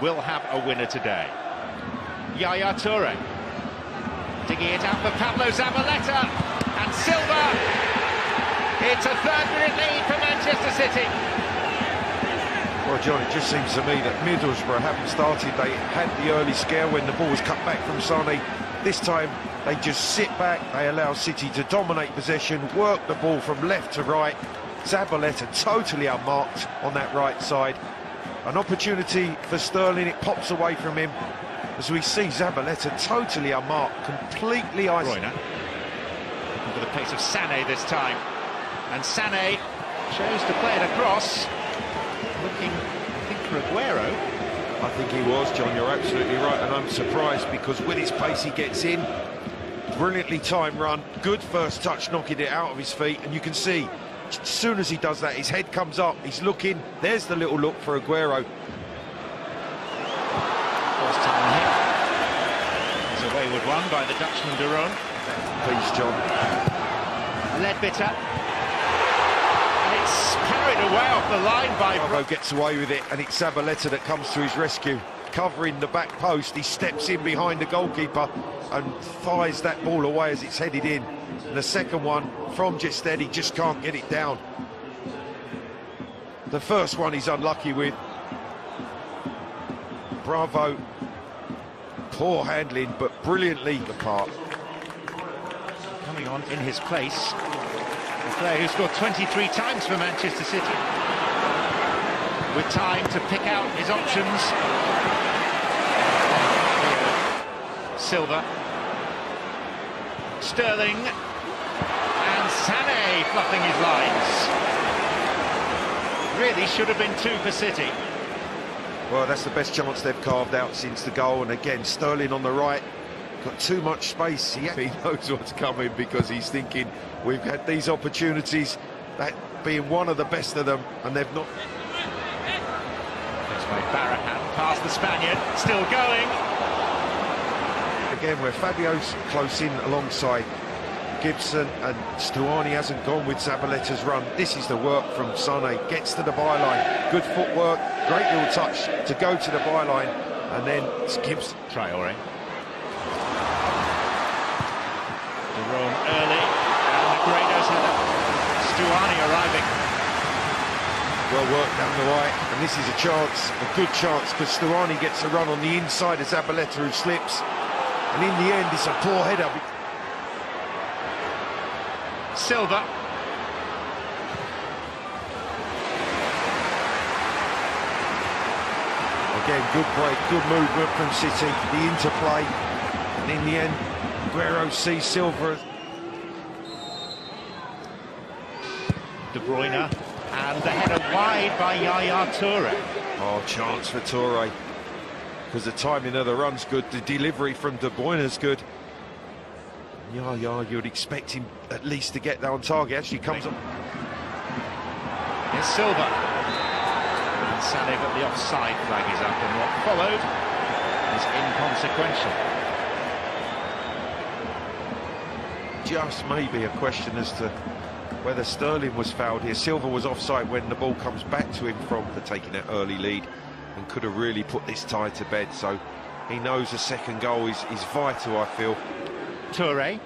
will have a winner today. Yaya Toure digging it out for Pablo Zabaleta, and Silva. It's a 3rd-minute lead for Manchester City. Well, John, it just seems to me that Middlesbrough, having started, they had the early scare when the ball was cut back from Sané. This time, they just sit back, they allow City to dominate possession, work the ball from left to right. Zabaleta totally unmarked on that right side. An opportunity for Sterling, it pops away from him. As we see Zabaleta totally unmarked, completely isolated. Looking for the pace of Sané this time. And Sané chose to play it across. Looking, I think, for Aguero. I think he was, John, you're absolutely right, and I'm surprised because with his pace he gets in. Brilliantly timed run, good first touch, knocking it out of his feet, and you can see, as soon as he does that, his head comes up, he's looking, there's the little look for Aguero. First time hit. It's a wayward one by the Dutchman de Roon. Please, John. Ledbitter. It's carried away off the line by... Bravo gets away with it, and it's Zabaleta that comes to his rescue. Covering the back post, he steps in behind the goalkeeper and thighs that ball away as it's headed in. And the second one from Jested, he just can't get it down. The first one he's unlucky with. Bravo, poor handling, but brilliantly apart. Coming on in his place, a player who scored 23 times for Manchester City. With time to pick out his options. Silva. Sterling. And Sané fluffing his lines. Really should have been 2 for City. Well, that's the best chance they've carved out since the goal, and again, Sterling on the right, got too much space. He knows what's coming because he's thinking, we've had these opportunities, that being one of the best of them, and they've not... That's by Barahan, past the Spaniard, still going. Again, where Fabio's close in alongside Gibson, and Stuani hasn't gone with Zabaleta's run. This is the work from Sané, gets to the byline, good footwork, great little touch to go to the byline, and then Gibson. Traore. De Roon early, and Negredo's header. Stuani arriving. Well worked down the right, and this is a chance, a good chance, because Stuani gets a run on the inside of Zabaleta, who slips, and in the end it's a poor header. Silva. Again, good break, good movement from City, the interplay, and in the end, Aguero sees Silva. De Bruyne, and the header wide by Yaya Toure. Oh, chance for Toure, because the timing of the run's good, the delivery from De Bruyne's good. Yaya, you'd expect him at least to get that on target. Actually comes up. Here's Silva. And Sané, but the offside flag is up, and what followed is inconsequential. Just maybe a question as to whether Sterling was fouled here. Silva was offside when the ball comes back to him from taking that early lead, and could have really put this tie to bed. So he knows a second goal is vital, I feel. Toure.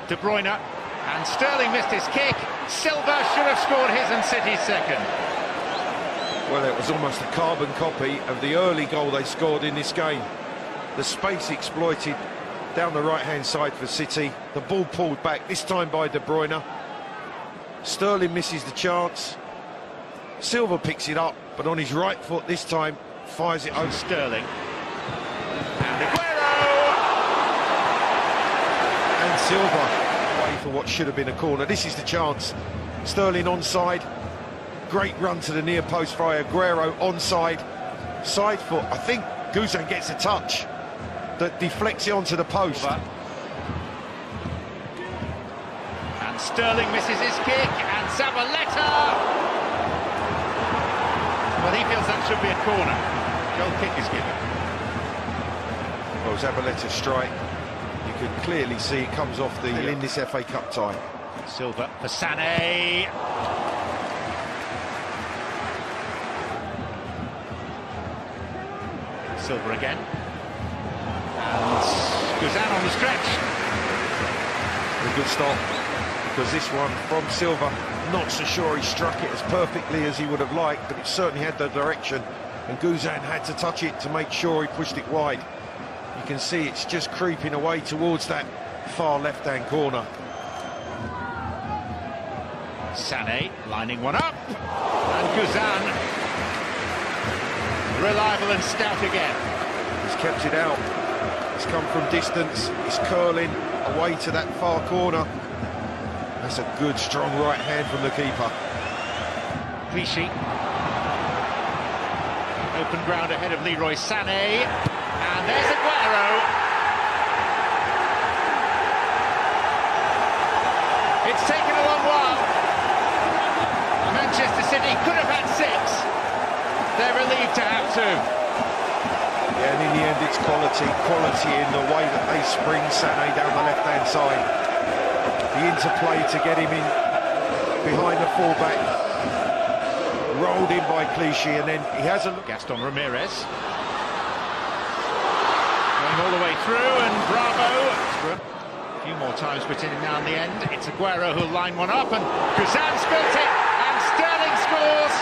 De Bruyne. And Sterling missed his kick. Silva should have scored his and City's second. Well, it was almost a carbon copy of the early goal they scored in this game. The space exploited down the right-hand side for City. The ball pulled back, this time by De Bruyne. Sterling misses the chance. Silva picks it up, but on his right foot this time, fires it over. Sterling. And Aguero! And Silva away for what should have been a corner. This is the chance. Sterling onside. Great run to the near post by Aguero, onside. Side foot, I think Guzan gets a touch that deflects it onto the post. And Sterling misses his kick, and Zabaleta! Well, he feels that should be a corner. Goal kick is given. Well, Zabaleta's strike, you can clearly see it comes off the in this FA Cup tie. Silva for Sané. Silva again. And Guzan on the stretch. A good stop, because this one from Silva, not so sure he struck it as perfectly as he would have liked, but it certainly had the direction, and Guzan had to touch it to make sure he pushed it wide. You can see it's just creeping away towards that far left-hand corner. Sané lining one up, and Guzan reliable and stout again. He's kept it out. It's come from distance. It's curling away to that far corner. That's a good, strong right hand from the keeper. Clichy. Open ground ahead of Leroy Sané. And there's Aguero. It's taken a long while. Manchester City could have had 6. They're relieved to have 2. Yeah, and in the end it's quality in the way that they spring Sané down the left-hand side. The interplay to get him in behind the fullback, rolled in by Clichy, and then he has a look. Gaston Ramirez going all the way through, and Bravo. A few more times put in now in the end. It's Aguero who'll line one up, and Guzan spills it, and Sterling scores,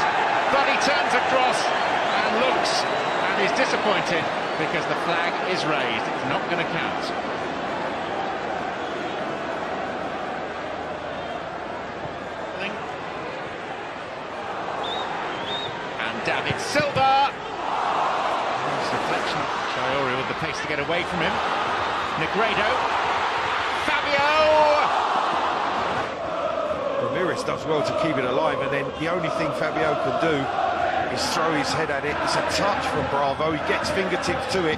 but he turns across and looks and is disappointed because the flag is raised. It's not going to count. David Silva. Nice deflection. Traore with the pace to get away from him. Negredo. Fabio. Ramirez does well to keep it alive, and then the only thing Fabio can do is throw his head at it. It's a touch from Bravo. He gets fingertips to it,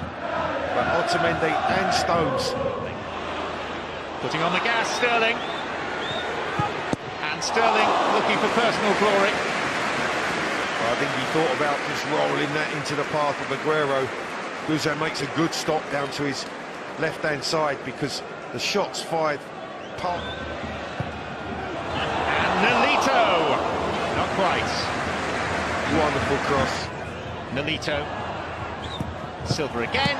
but Otamendi and Stones putting on the gas, Sterling. And Sterling looking for personal glory. I think he thought about just rolling that into the path of Aguero. Guzan makes a good stop down to his left-hand side, because the shot's fired. And Nolito! Not quite. Wonderful cross. Nolito. Silva again.